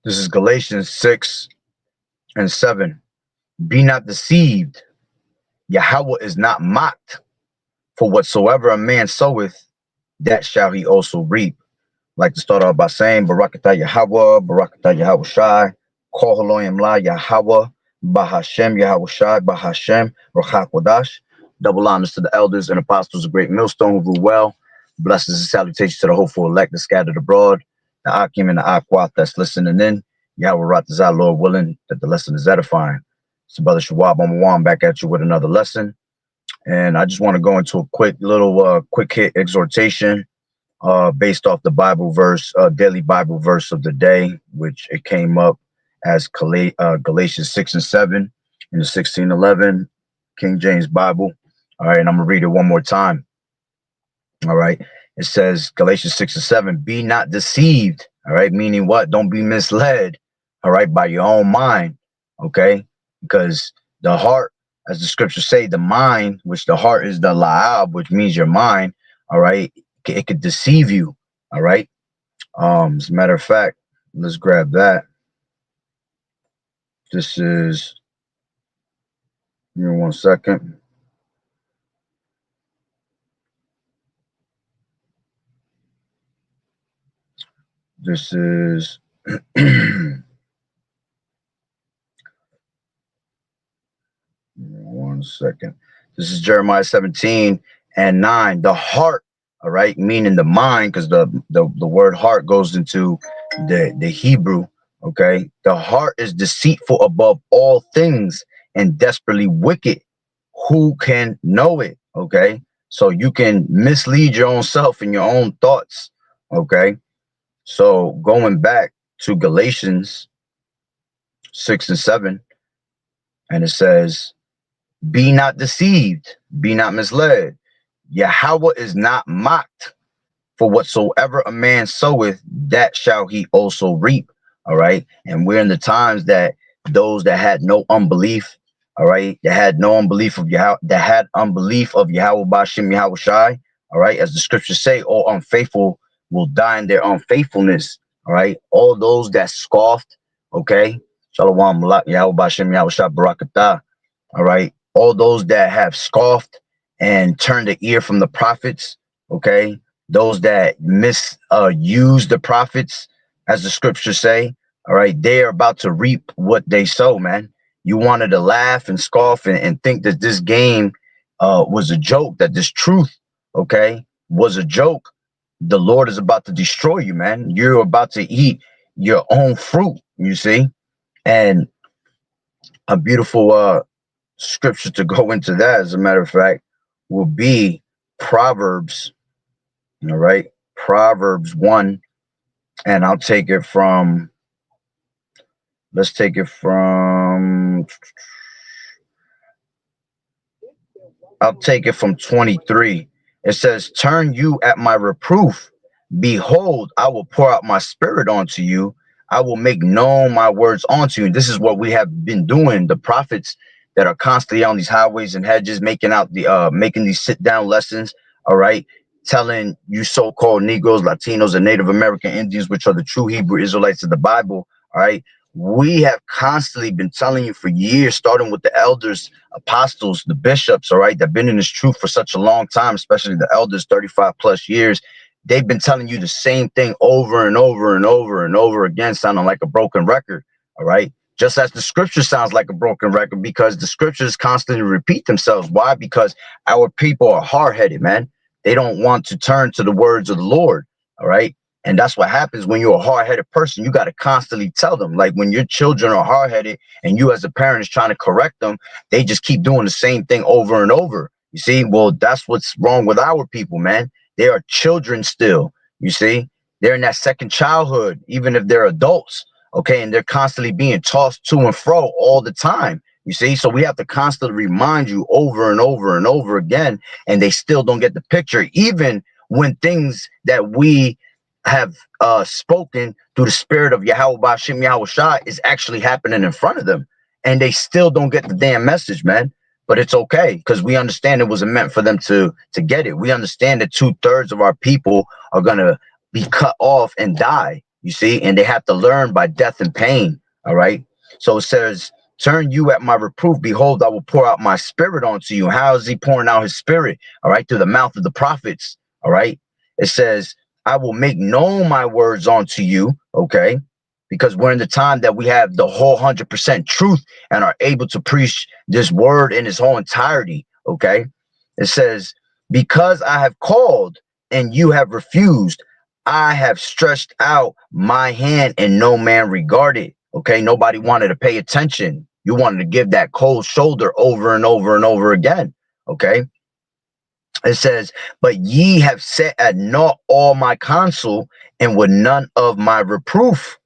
This is Galatians 6 and 7. Be not deceived. Yahweh is not mocked. For whatsoever a man soweth, that shall he also reap. I'd like to start off by saying, Barakatah Yahweh, Barakatah Yahweh Shai, Kol Haloyim La Yahweh, Bahashem Yahweh Shai, Bahashem, Rachak Wadash. Double honors to the elders and apostles of Great Millstone who rule well. Blessings and salutations to the hopeful elect that scattered abroad, the Akim and the Aquat that's listening in. Yahweh Ratazah, Lord willing, that the lesson is edifying. So, Brother Shawab, I'm back at you with another lesson. And I just want to go into a quick little quick hit exhortation based off the Bible verse, daily Bible verse of the day, which it came up as Galatians 6 and 7 in the 1611 King James Bible. All right, and I'm gonna read it one more time. All right, it says Galatians 6 and 7, be not deceived. All right, meaning what? Don't be misled. All right, by your own mind. Okay, because the heart, as the scriptures say, the mind, which the heart is the la'ab, which means your mind. All right, it could deceive you. All right. As a matter of fact, let's grab that. This is, give me 1 second. This is 1 second. This is Jeremiah 17 and 9. The heart, all right, meaning the mind, because the word heart goes into the Hebrew. Okay, the heart is deceitful above all things and desperately wicked. Who can know it? Okay, so you can mislead your own self and your own thoughts. Okay, so going back to Galatians 6 and 7, and it says, be not deceived, be not misled. Yahweh is not mocked. For whatsoever a man soweth, that shall he also reap. All right. And we're in the times that those that had no unbelief, all right, that had no unbelief of Yahweh, that had unbelief of Yahweh Bashem Yahweh Shai, all right, as the scriptures say, all unfaithful will die in their unfaithfulness. All right. All those that scoffed, okay. Shalom Malak Yahweh Bashem Yahweh Shai Barakatah. All right. All those that have scoffed and turned the ear from the prophets, okay. Those that misuse the prophets, as the scriptures say, all right, they are about to reap what they sow, man. You wanted to laugh and scoff and think that this game was a joke, that this truth, okay, was a joke. The Lord is about to destroy you, man. You're about to eat your own fruit, you see. And a beautiful scripture to go into that, as a matter of fact, will be Proverbs. All right, Proverbs 1, and I'll take it from, let's take it from, I'll take it from 23. It says, turn you at my reproof. Behold, I will pour out my spirit onto you. I will make known my words unto you. And this is what we have been doing. The prophets that are constantly on these highways and hedges, making out the making these sit down lessons. All right, telling you so-called Negroes, Latinos, and Native American Indians, which are the true Hebrew Israelites of the Bible. All right, we have constantly been telling you for years, starting with the elders, apostles, the bishops, all right, that have been in this truth for such a long time, especially the elders, 35 plus years. They've been telling you the same thing over and over and over and over again, sounding like a broken record. All right, just as the scripture sounds like a broken record, because the scriptures constantly repeat themselves. Why? Because our people are hard-headed, man. They don't want to turn to the words of the Lord. All right. And that's what happens when you're a hard-headed person. You got to constantly tell them, like when your children are hard-headed and you as a parent is trying to correct them, they just keep doing the same thing over and over. You see, well, that's what's wrong with our people, man. They are children still. You see, they're in that second childhood, even if they're adults. Okay. And they're constantly being tossed to and fro all the time. You see, so we have to constantly remind you over and over and over again, and they still don't get the picture, even when things that we have spoken through the spirit of Yahweh Bashem Yahweh Shai is actually happening in front of them, and they still don't get the damn message, man. But it's okay, because we understand it wasn't meant for them to get it. We understand that 2/3 of our people are gonna be cut off and die. You see, and they have to learn by death and pain. All right. So it says, turn you at my reproof. Behold, I will pour out my spirit onto you. How is he pouring out his spirit? All right. Through the mouth of the prophets. All right. It says, I will make known my words unto you. Okay. Because we're in the time that we have the whole 100% truth and are able to preach this word in its whole entirety. Okay. It says, because I have called and you have refused, I have stretched out my hand and no man regarded. Okay. Nobody wanted to pay attention. You wanted to give that cold shoulder over and over and over again. Okay. It says, but ye have set at naught all my counsel and with none of my reproof.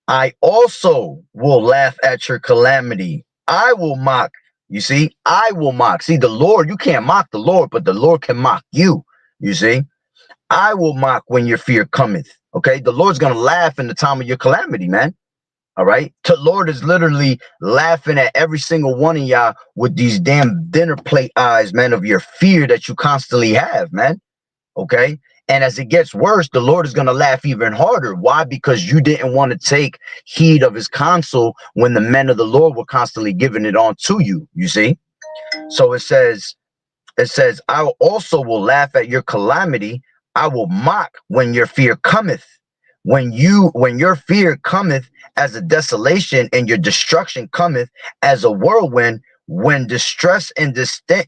I also will laugh at your calamity. I will mock. You see, I will mock. See, the Lord, you can't mock the Lord, but the Lord can mock you. You see, I will mock when your fear cometh. Okay, the Lord's gonna laugh in the time of your calamity, man. All right, the Lord is literally laughing at every single one of y'all with these damn dinner plate eyes, man, of your fear that you constantly have, man. Okay. And as it gets worse, the Lord is going to laugh even harder. Why? Because you didn't want to take heed of his counsel when the men of the Lord were constantly giving it on to you. You see? So it says, I also will laugh at your calamity. I will mock when your fear cometh. When your fear cometh as a desolation and your destruction cometh as a whirlwind, when distress and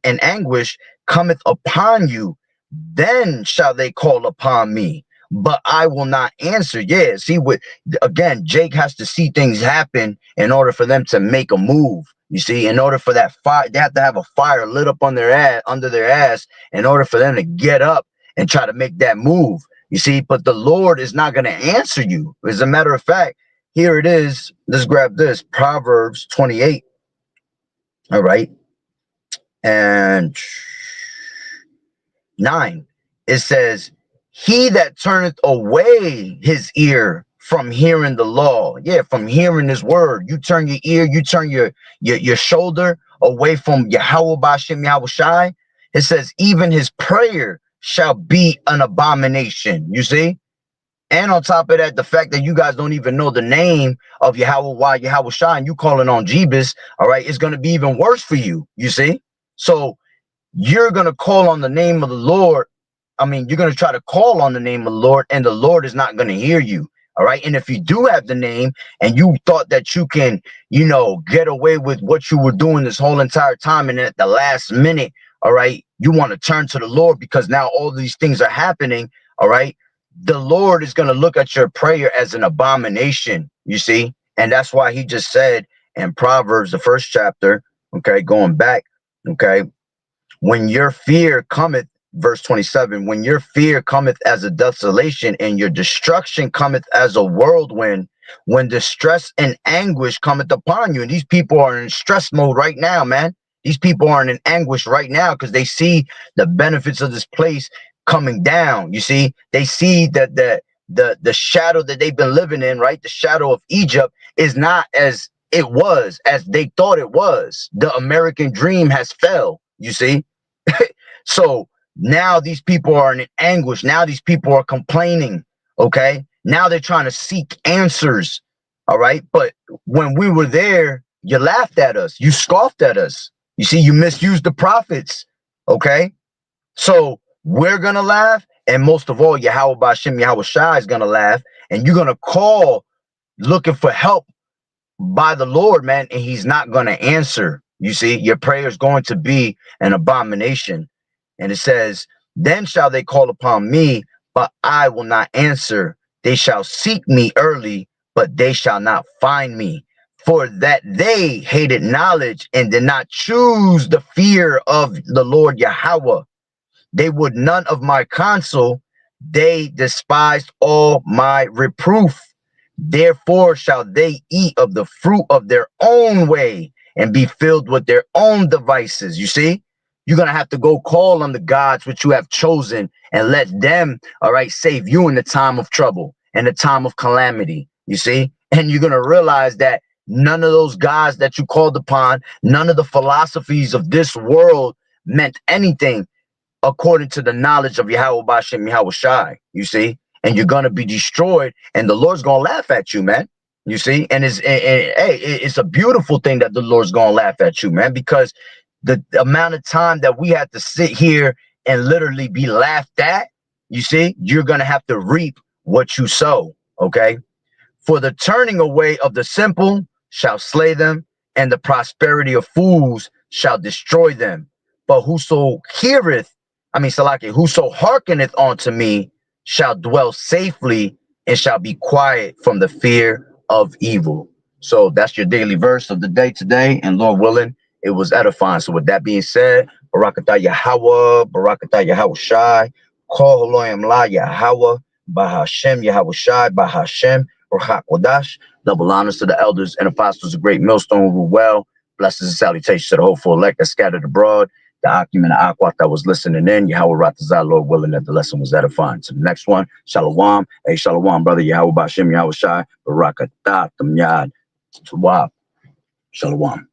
and anguish cometh upon you, then shall they call upon me, but I will not answer. Yeah, see what again, Jake has to see things happen in order for them to make a move. You see, in order for that fire, they have to have a fire lit up on their ass, under their ass, in order for them to get up and try to make that move. You see, but the Lord is not going to answer you. As a matter of fact, here it is. Let's grab this Proverbs 28. All right. And 9, it says, he that turneth away his ear from hearing the law, yeah, from hearing his word, you turn your ear, you turn your shoulder away from Yahweh Bashem Yahweh Shai. It says, even his prayer shall be an abomination. You see? And on top of that, the fact that you guys don't even know the name of Yahweh Shai, and you calling on Jebus, all right, it's going to be even worse for you. You see? So you're going to call on the name of the Lord. I mean, you're going to try to call on the name of the Lord, and the Lord is not going to hear you. All right. And if you do have the name and you thought that you can, get away with what you were doing this whole entire time, and at the last minute, all right, you want to turn to the Lord because now all these things are happening. All right. The Lord is going to look at your prayer as an abomination, you see. And that's why he just said in Proverbs, the first chapter, okay, going back, okay, when your fear cometh, verse 27, when your fear cometh as a desolation and your destruction cometh as a whirlwind, when distress and anguish cometh upon you. And these people are in stress mode right now, man. These people are in anguish right now because they see the benefits of this place coming down. You see, they see that the shadow that they've been living in, right? The shadow of Egypt is not as it was, as they thought it was. The American dream has fell, you see. So now these people are in anguish. Now these people are complaining. Okay. Now they're trying to seek answers. All right. But when we were there, you laughed at us. You scoffed at us. You see, you misused the prophets. Okay. So we're going to laugh. And most of all, Yahweh Bashem Yahweh Shai is going to laugh. And you're going to call looking for help by the Lord, man. And he's not going to answer. You see, your prayer is going to be an abomination. And it says, then shall they call upon me, but I will not answer. They shall seek me early, but they shall not find me. For that they hated knowledge and did not choose the fear of the Lord Yahweh. They would none of my counsel. They despised all my reproof. Therefore shall they eat of the fruit of their own way and be filled with their own devices. You see? You're going to have to go call on the gods which you have chosen and let them, all right, save you in the time of trouble and the time of calamity, you see? And you're going to realize that none of those gods that you called upon, none of the philosophies of this world meant anything according to the knowledge of Yahweh Bashem Yahweh Shai, you see? and you're gonna be destroyed, and the Lord's gonna laugh at you, man. You see, and it's a beautiful thing that the Lord's gonna laugh at you, man, because the amount of time that we have to sit here and literally be laughed at, you see, you're gonna have to reap what you sow. Okay. For the turning away of the simple shall slay them, and the prosperity of fools shall destroy them. But whoso heareth, Salaki, whoso hearkeneth unto me shall dwell safely and shall be quiet from the fear of evil. So that's your daily verse of the day today. And Lord willing, it was edifying. So with that being said, Barakatah Yahweh, Barakatah Yahweh Shai, Kol Haloyam La Yahweh, Bahashem Yahweh Shai, Bahashem. Kodash. Double honors to the elders and apostles of Great Millstone who rule well. Blessings and salutations to the hopeful elect that scattered abroad. The Akim and the Aquat that was listening in. Yahweh Ratazah, Lord willing that the lesson was edifying. To the next one, Shalom. Hey, Shalom, brother. Yahweh Bashem, Yahweh Shai, Barakatah, Tamyad, Tawab. Shalom.